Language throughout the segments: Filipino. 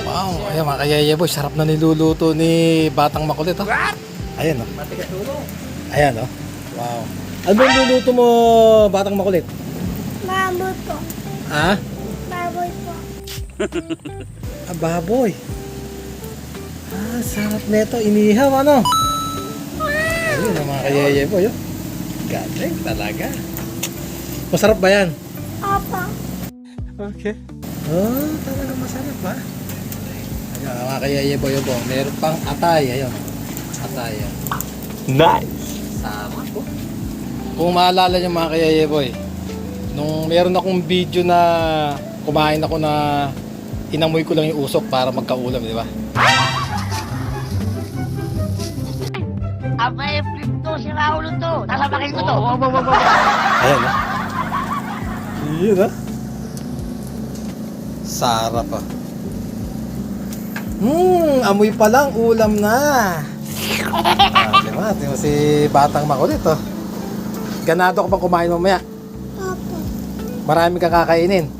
Wow, ayan mga kayaya boy, sarap na niluluto ni Batang Makulit, oh. Ayan, oh. Ayan, oh. Wow. Ano ba yung luluto mo, Batang Makulit? Baboy po. Ha? Baboy po. Ah, baboy. Ah, sarap nito. Inihaw, ano? Ayun, ang mga kayaya boy, oh. Galing talaga. Masarap ba yan? Opo. Okay. Oh, talagang masarap, ha? Ayan, mga kayaya boy, oh. Meron pang atay, ayun. Atay, yan. Nice! Sarap po. Kung maalala nyo mga kayaya boy, nung meron akong video na kumain ako na inamoy ko lang yung usok para magkaulam, di ba? Abay, flip to, si Raulo to. Tasabakin ko to. Ayan, ha? Yun, ha? Sarap, ha? Amoy pa lang, ulam na. Diba? Tingnan mo si Batang Makulit, oh. Ganado ka pa kumain mamaya. Opo. Marami kang kakainin.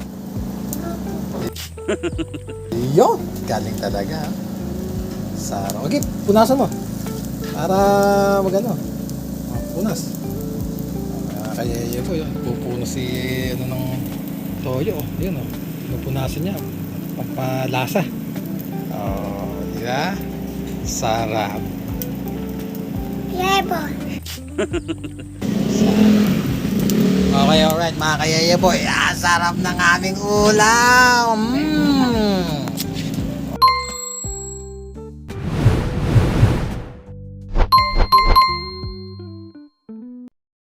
Yun, galing talaga. Sarap. Okay, punasan mo. Para magano. Oh, punas. Kaya po yun. Pupunas si ano ng toyo. Yun, oh. Pupunasan niya. Pampalasa. Oh, diba? Sarap. Lebo. Okay, alright mga kayaya boy. Ah, sarap ng aming ulam.